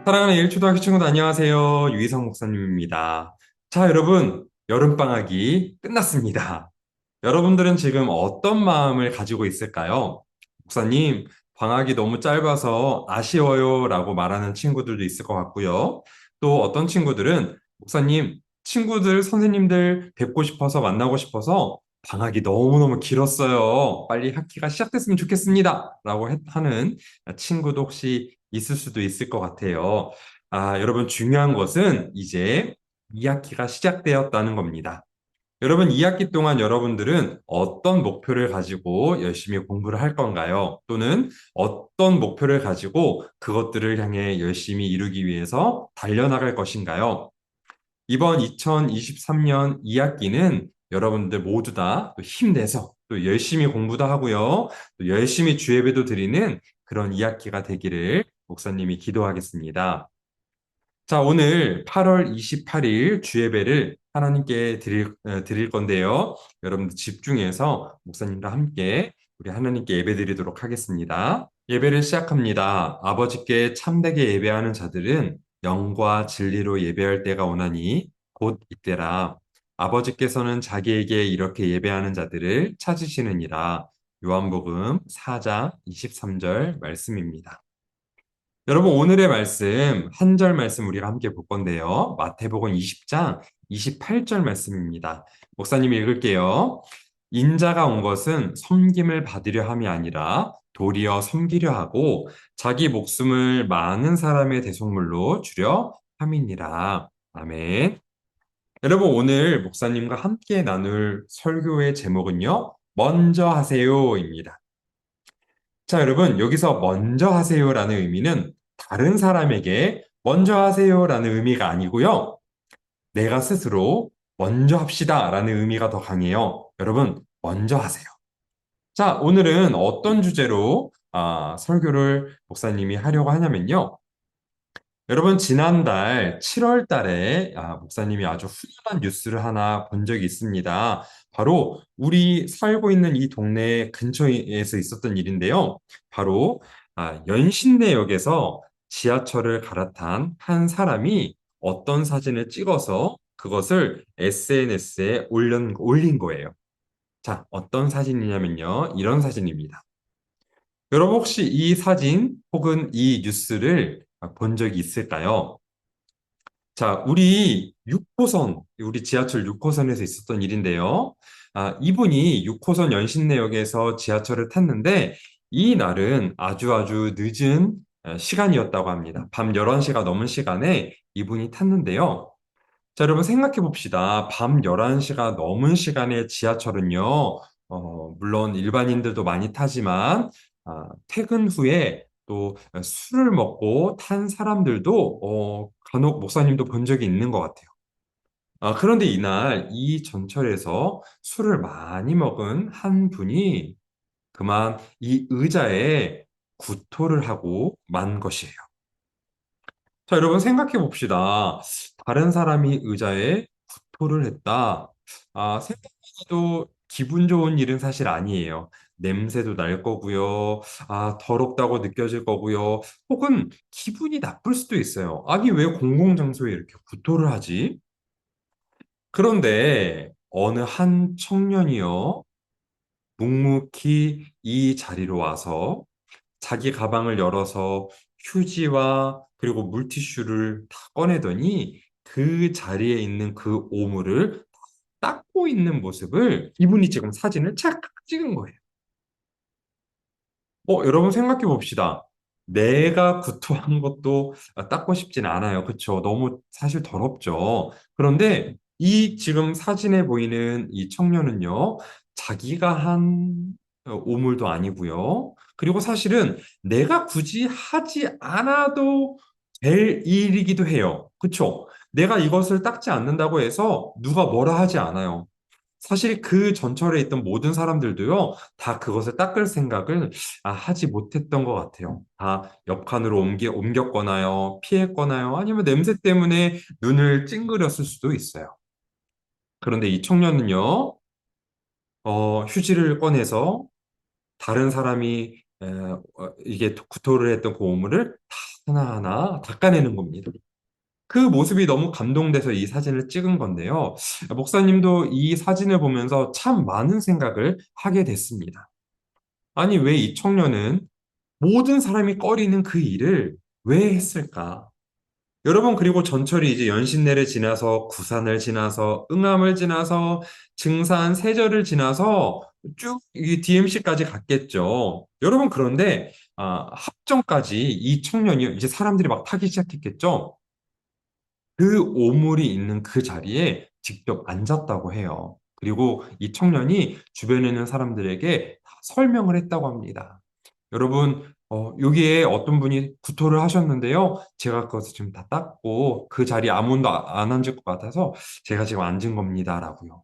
사랑하는 일초등학교 친구들 안녕하세요. 유희성 목사님입니다. 자, 여러분, 여름방학이 끝났습니다. 여러분들은 지금 어떤 마음을 가지고 있을까요? 목사님, 방학이 너무 짧아서 아쉬워요 라고 말하는 친구들도 있을 것 같고요. 또 어떤 친구들은 목사님, 친구들, 선생님들 뵙고 싶어서 만나고 싶어서 방학이 너무너무 길었어요. 빨리 학기가 시작됐으면 좋겠습니다. 라고 하는 친구도 혹시 있을 수도 있을 것 같아요. 여러분, 중요한 것은 이제 2학기가 시작되었다는 겁니다. 여러분, 2학기 동안 여러분들은 어떤 목표를 가지고 열심히 공부를 할 건가요? 또는 어떤 목표를 가지고 그것들을 향해 열심히 이루기 위해서 달려나갈 것인가요? 이번 2023년 2학기는 여러분들 모두 다 또 힘내서 또 열심히 공부도 하고요. 또 열심히 주예배도 드리는 그런 2학기가 되기를 목사님이 기도하겠습니다. 자, 오늘 8월 28일 주예배를 하나님께 드릴 건데요. 여러분들 집중해서 목사님과 함께 우리 하나님께 예배 드리도록 하겠습니다. 예배를 시작합니다. 아버지께 참되게 예배하는 자들은 영과 진리로 예배할 때가 오나니 곧 이때라. 아버지께서는 자기에게 이렇게 예배하는 자들을 찾으시느니라. 요한복음 4장 23절 말씀입니다. 여러분, 오늘의 말씀, 한 절 말씀 우리가 함께 볼 건데요. 마태복음 20장 28절 말씀입니다. 목사님 읽을게요. 인자가 온 것은 섬김을 받으려 함이 아니라 도리어 섬기려 하고 자기 목숨을 많은 사람의 대속물로 주려 함이니라. 아멘. 여러분, 오늘 목사님과 함께 나눌 설교의 제목은요. 먼저 하세요입니다. 자, 여러분, 여기서 먼저 하세요라는 의미는 다른 사람에게 먼저 하세요라는 의미가 아니고요. 내가 스스로 먼저 합시다라는 의미가 더 강해요. 여러분, 먼저 하세요. 자, 오늘은 어떤 주제로 설교를 목사님이 하려고 하냐면요. 여러분, 지난달 7월 달에 목사님이 아주 훌륭한 뉴스를 하나 본 적이 있습니다. 바로 우리 살고 있는 이 동네 근처에서 있었던 일인데요. 바로 연신내역에서 지하철을 갈아탄 한 사람이 어떤 사진을 찍어서 그것을 SNS에 올린 거예요. 자, 어떤 사진이냐면요. 이런 사진입니다. 여러분 혹시 이 사진 혹은 이 뉴스를 본 적이 있을까요? 자, 우리 지하철 6호선에서 있었던 일인데요. 이분이 6호선 연신내역에서 지하철을 탔는데, 이 날은 아주 늦은 시간이었다고 합니다. 밤 11시가 넘은 시간에 이분이 탔는데요. 자, 여러분 생각해 봅시다. 밤 11시가 넘은 시간에 지하철은요, 물론 일반인들도 많이 타지만, 퇴근 후에 또 술을 먹고 탄 사람들도 간혹 목사님도 본 적이 있는 것 같아요. 그런데 이날 이 전철에서 술을 많이 먹은 한 분이 그만 이 의자에 구토를 하고 만 것이에요. 자, 여러분 생각해 봅시다. 다른 사람이 의자에 구토를 했다. 생각해도 기분 좋은 일은 사실 아니에요. 냄새도 날 거고요. 더럽다고 느껴질 거고요. 혹은 기분이 나쁠 수도 있어요. 아니, 왜 공공장소에 이렇게 구토를 하지? 그런데 어느 한 청년이요. 묵묵히 이 자리로 와서 자기 가방을 열어서 휴지와 그리고 물티슈를 다 꺼내더니 그 자리에 있는 그 오물을 닦고 있는 모습을 이분이 지금 사진을 착 찍은 거예요. 여러분 생각해 봅시다. 내가 구토한 것도 닦고 싶진 않아요. 그쵸? 너무 사실 더럽죠. 그런데 이 지금 사진에 보이는 이 청년은요, 자기가 한 오물도 아니고요. 그리고 사실은 내가 굳이 하지 않아도 될 일이기도 해요. 그쵸? 내가 이것을 닦지 않는다고 해서 누가 뭐라 하지 않아요. 사실 그 전철에 있던 모든 사람들도요, 다 그것을 닦을 생각을 하지 못했던 것 같아요. 다 옆칸으로 옮겼거나요, 피했거나요, 아니면 냄새 때문에 눈을 찡그렸을 수도 있어요. 그런데 이 청년은요, 휴지를 꺼내서 다른 사람이 이게 구토를 했던 그 오물을 다 하나하나 닦아내는 겁니다. 그 모습이 너무 감동돼서 이 사진을 찍은 건데요. 목사님도 이 사진을 보면서 참 많은 생각을 하게 됐습니다. 아니, 왜 이 청년은 모든 사람이 꺼리는 그 일을 왜 했을까? 여러분, 그리고 전철이 이제 연신내를 지나서 구산을 지나서 응암을 지나서 증산, 세절을 지나서 쭉 이 DMC까지 갔겠죠. 여러분, 그런데 합정까지 이 청년이 이제 사람들이 막 타기 시작했겠죠. 그 오물이 있는 그 자리에 직접 앉았다고 해요. 그리고 이 청년이 주변에 있는 사람들에게 다 설명을 했다고 합니다. 여러분, 여기에 어떤 분이 구토를 하셨는데요. 제가 그것을 지금 다 닦고 그 자리에 아무도 안 앉을 것 같아서 제가 지금 앉은 겁니다라고요.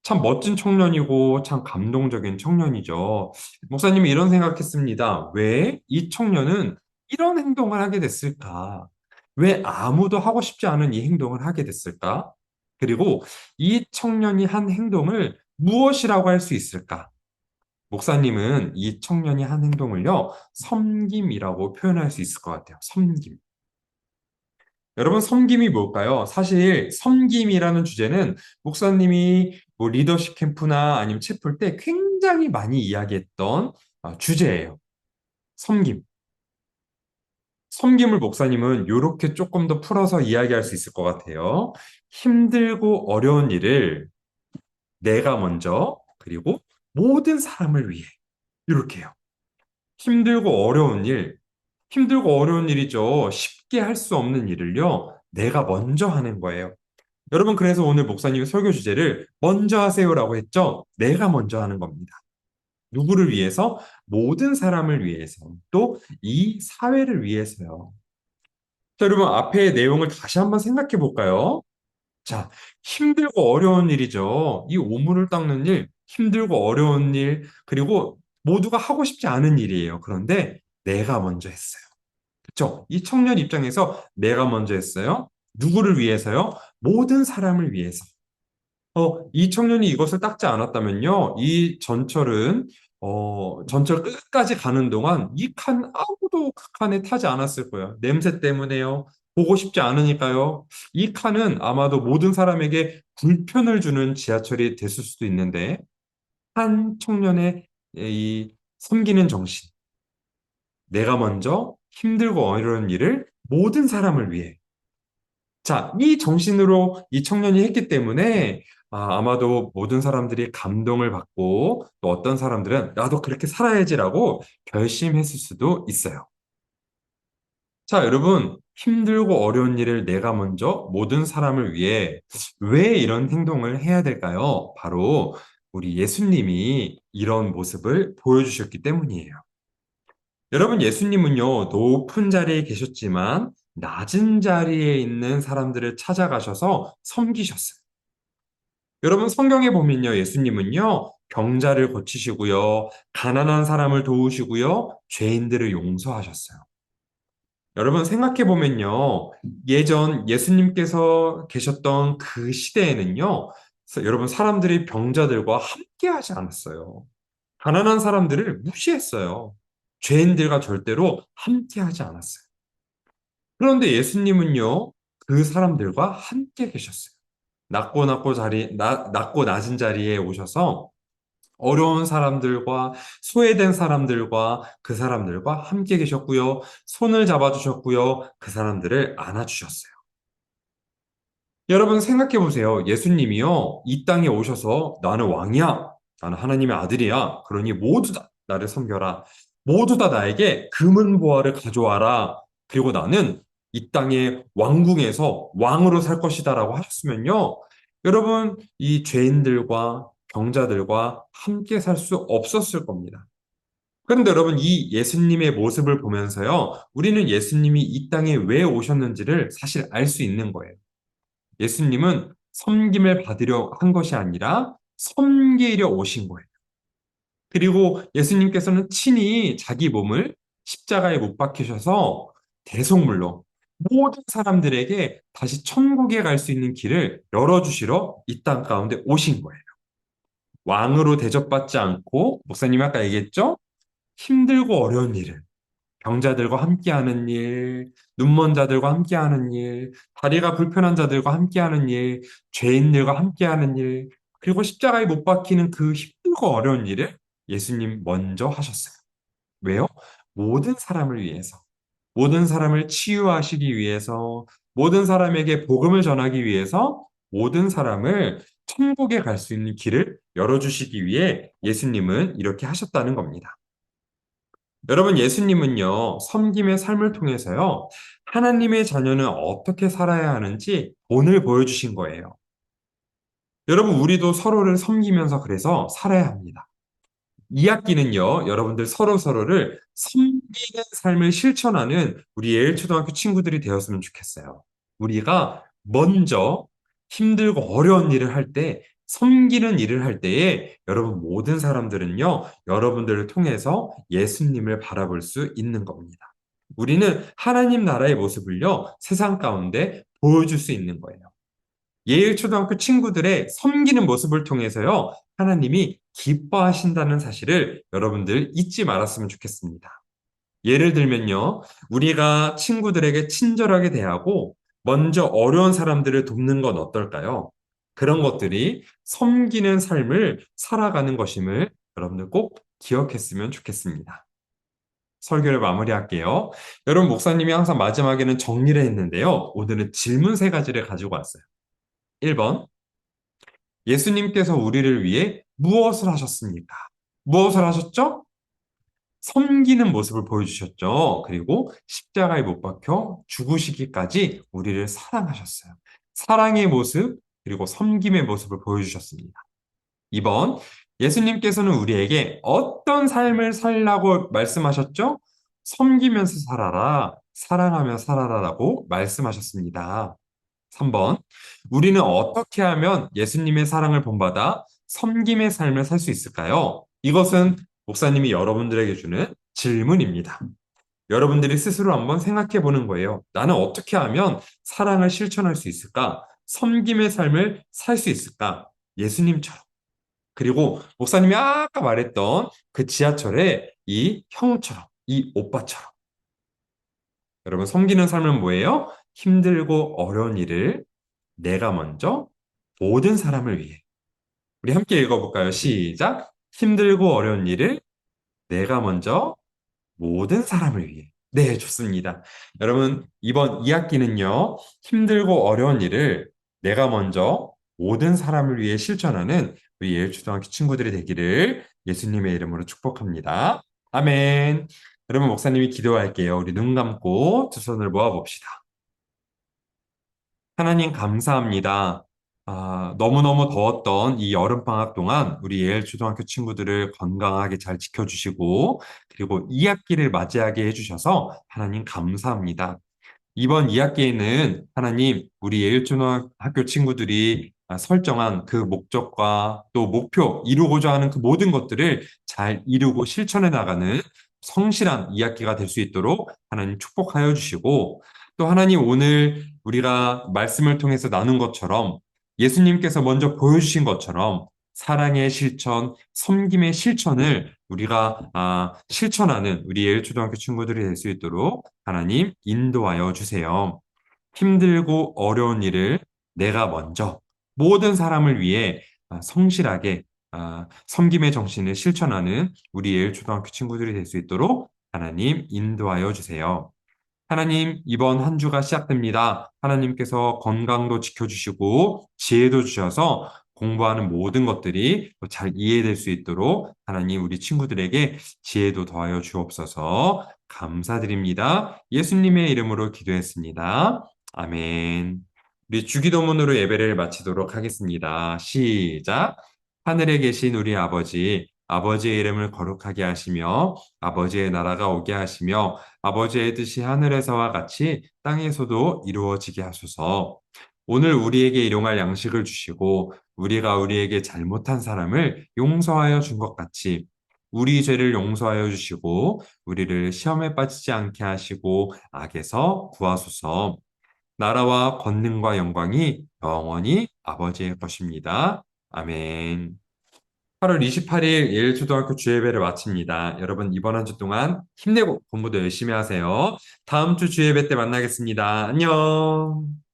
참 멋진 청년이고 참 감동적인 청년이죠. 목사님이 이런 생각했습니다. 왜 이 청년은 이런 행동을 하게 됐을까? 왜 아무도 하고 싶지 않은 이 행동을 하게 됐을까? 그리고 이 청년이 한 행동을 무엇이라고 할 수 있을까? 목사님은 이 청년이 한 행동을요, 섬김이라고 표현할 수 있을 것 같아요. 섬김. 여러분, 섬김이 뭘까요? 사실 섬김이라는 주제는 목사님이 뭐 리더십 캠프나 아니면 체풀 때 굉장히 많이 이야기했던 주제예요. 섬김. 섬김을 목사님은 이렇게 조금 더 풀어서 이야기할 수 있을 것 같아요. 힘들고 어려운 일을 내가 먼저, 그리고 모든 사람을 위해. 이렇게요. 힘들고 어려운 일, 힘들고 어려운 일이죠. 쉽게 할 수 없는 일을요, 내가 먼저 하는 거예요. 여러분, 그래서 오늘 목사님의 설교 주제를 먼저 하세요라고 했죠? 내가 먼저 하는 겁니다. 누구를 위해서? 모든 사람을 위해서. 또 이 사회를 위해서요. 자, 여러분, 앞에 내용을 다시 한번 생각해 볼까요? 자, 힘들고 어려운 일이죠. 이 오물을 닦는 일, 힘들고 어려운 일, 그리고 모두가 하고 싶지 않은 일이에요. 그런데 내가 먼저 했어요. 그렇죠? 이 청년 입장에서 내가 먼저 했어요. 누구를 위해서요? 모든 사람을 위해서. 이 청년이 이것을 닦지 않았다면요, 이 전철은, 전철 끝까지 가는 동안 이 칸 아무도 그 칸에 타지 않았을 거예요. 냄새 때문에요. 보고 싶지 않으니까요. 이 칸은 아마도 모든 사람에게 불편을 주는 지하철이 됐을 수도 있는데, 한 청년의 이 섬기는 정신, 내가 먼저 힘들고 어려운 일을 모든 사람을 위해. 자, 이 정신으로 이 청년이 했기 때문에 아마도 모든 사람들이 감동을 받고 또 어떤 사람들은 나도 그렇게 살아야지라고 결심했을 수도 있어요. 자, 여러분, 힘들고 어려운 일을 내가 먼저 모든 사람을 위해 왜 이런 행동을 해야 될까요? 바로 우리 예수님이 이런 모습을 보여주셨기 때문이에요. 여러분, 예수님은요, 높은 자리에 계셨지만 낮은 자리에 있는 사람들을 찾아가셔서 섬기셨어요. 여러분, 성경에 보면요, 예수님은요, 병자를 고치시고요, 가난한 사람을 도우시고요, 죄인들을 용서하셨어요. 여러분, 생각해 보면요, 예전 예수님께서 계셨던 그 시대에는요, 여러분, 사람들이 병자들과 함께 하지 않았어요. 가난한 사람들을 무시했어요. 죄인들과 절대로 함께 하지 않았어요. 그런데 예수님은요, 그 사람들과 함께 계셨어요. 낮고 낮은 자리에 오셔서 어려운 사람들과 소외된 사람들과 그 사람들과 함께 계셨고요. 손을 잡아주셨고요. 그 사람들을 안아주셨어요. 여러분 생각해 보세요. 예수님이요, 이 땅에 오셔서 나는 왕이야. 나는 하나님의 아들이야. 그러니 모두 다 나를 섬겨라. 모두 다 나에게 금은 보화를 가져와라. 그리고 나는 이 땅의 왕궁에서 왕으로 살 것이다라고 하셨으면요. 여러분, 이 죄인들과 병자들과 함께 살 수 없었을 겁니다. 그런데 여러분, 이 예수님의 모습을 보면서요, 우리는 예수님이 이 땅에 왜 오셨는지를 사실 알 수 있는 거예요. 예수님은 섬김을 받으려 한 것이 아니라 섬기려 오신 거예요. 그리고 예수님께서는 친히 자기 몸을 십자가에 못 박히셔서 대속물로 모든 사람들에게 다시 천국에 갈 수 있는 길을 열어주시러 이 땅 가운데 오신 거예요. 왕으로 대접받지 않고, 목사님 아까 얘기했죠? 힘들고 어려운 일을, 병자들과 함께하는 일, 눈먼 자들과 함께하는 일, 다리가 불편한 자들과 함께하는 일, 죄인들과 함께하는 일, 그리고 십자가에 못 박히는 그 힘들고 어려운 일을 예수님 먼저 하셨어요. 왜요? 모든 사람을 위해서, 모든 사람을 치유하시기 위해서, 모든 사람에게 복음을 전하기 위해서, 모든 사람을 천국에 갈 수 있는 길을 열어주시기 위해 예수님은 이렇게 하셨다는 겁니다. 여러분, 예수님은요, 섬김의 삶을 통해서요, 하나님의 자녀는 어떻게 살아야 하는지 본을 보여주신 거예요. 여러분, 우리도 서로를 섬기면서 그래서 살아야 합니다. 이 학기는요, 여러분들 서로서로를 섬기는 삶을 실천하는 우리 예일초등학교 친구들이 되었으면 좋겠어요. 우리가 먼저 힘들고 어려운 일을 할 때, 섬기는 일을 할 때에 여러분 모든 사람들은요, 여러분들을 통해서 예수님을 바라볼 수 있는 겁니다. 우리는 하나님 나라의 모습을요, 세상 가운데 보여줄 수 있는 거예요. 예일초등학교 친구들의 섬기는 모습을 통해서요, 하나님이 기뻐하신다는 사실을 여러분들 잊지 말았으면 좋겠습니다. 예를 들면요, 우리가 친구들에게 친절하게 대하고 먼저 어려운 사람들을 돕는 건 어떨까요? 그런 것들이 섬기는 삶을 살아가는 것임을 여러분들 꼭 기억했으면 좋겠습니다. 설교를 마무리할게요. 여러분, 목사님이 항상 마지막에는 정리를 했는데요. 오늘은 질문 세 가지를 가지고 왔어요. 1번, 예수님께서 우리를 위해 무엇을 하셨습니까? 무엇을 하셨죠? 섬기는 모습을 보여주셨죠. 그리고 십자가에 못 박혀 죽으시기까지 우리를 사랑하셨어요. 사랑의 모습, 그리고 섬김의 모습을 보여주셨습니다. 2번, 예수님께서는 우리에게 어떤 삶을 살라고 말씀하셨죠? 섬기면서 살아라, 사랑하며 살아라라고 말씀하셨습니다. 3번, 우리는 어떻게 하면 예수님의 사랑을 본받아 섬김의 삶을 살 수 있을까요? 이것은 목사님이 여러분들에게 주는 질문입니다. 여러분들이 스스로 한번 생각해 보는 거예요. 나는 어떻게 하면 사랑을 실천할 수 있을까? 섬김의 삶을 살 수 있을까? 예수님처럼. 그리고 목사님이 아까 말했던 그 지하철의 이 형처럼, 이 오빠처럼. 여러분, 섬기는 삶은 뭐예요? 힘들고 어려운 일을 내가 먼저 모든 사람을 위해. 우리 함께 읽어볼까요? 시작. 힘들고 어려운 일을 내가 먼저 모든 사람을 위해. 네, 좋습니다. 여러분, 이번 2학기는요, 힘들고 어려운 일을 내가 먼저 모든 사람을 위해 실천하는 우리 예일초등학교 친구들이 되기를 예수님의 이름으로 축복합니다. 아멘. 여러분, 목사님이 기도할게요. 우리 눈 감고 두 손을 모아봅시다. 하나님 감사합니다. 너무너무 더웠던 이 여름방학 동안 우리 예엘 초등학교 친구들을 건강하게 잘 지켜주시고, 그리고 2학기를 맞이하게 해주셔서 하나님 감사합니다. 이번 2학기에는 하나님, 우리 예일초등학교 친구들이 설정한 그 목적과 또 목표, 이루고자 하는 그 모든 것들을 잘 이루고 실천해 나가는 성실한 2학기가 될 수 있도록 하나님 축복하여 주시고, 또 하나님 오늘 우리가 말씀을 통해서 나눈 것처럼 예수님께서 먼저 보여주신 것처럼 사랑의 실천, 섬김의 실천을 우리가 실천하는 우리 예일초등학교 친구들이 될 수 있도록 하나님 인도하여 주세요. 힘들고 어려운 일을 내가 먼저 모든 사람을 위해 성실하게 섬김의 정신을 실천하는 우리 예일초등학교 친구들이 될 수 있도록 하나님 인도하여 주세요. 하나님, 이번 한 주가 시작됩니다. 하나님께서 건강도 지켜주시고 지혜도 주셔서 공부하는 모든 것들이 잘 이해될 수 있도록 하나님 우리 친구들에게 지혜도 더하여 주옵소서. 감사드립니다. 예수님의 이름으로 기도했습니다. 아멘. 우리 주기도문으로 예배를 마치도록 하겠습니다. 시작. 하늘에 계신 우리 아버지, 아버지의 이름을 거룩하게 하시며 아버지의 나라가 오게 하시며 아버지의 뜻이 하늘에서와 같이 땅에서도 이루어지게 하소서. 오늘 우리에게 일용할 양식을 주시고 우리가 우리에게 잘못한 사람을 용서하여 준 것 같이 우리 죄를 용서하여 주시고 우리를 시험에 빠지지 않게 하시고 악에서 구하소서. 나라와 권능과 영광이 영원히 아버지의 것입니다. 아멘. 8월 28일 예일초등학교 주예배를 마칩니다. 여러분 이번 한 주 동안 힘내고 공부도 열심히 하세요. 다음 주 주예배 때 만나겠습니다. 안녕.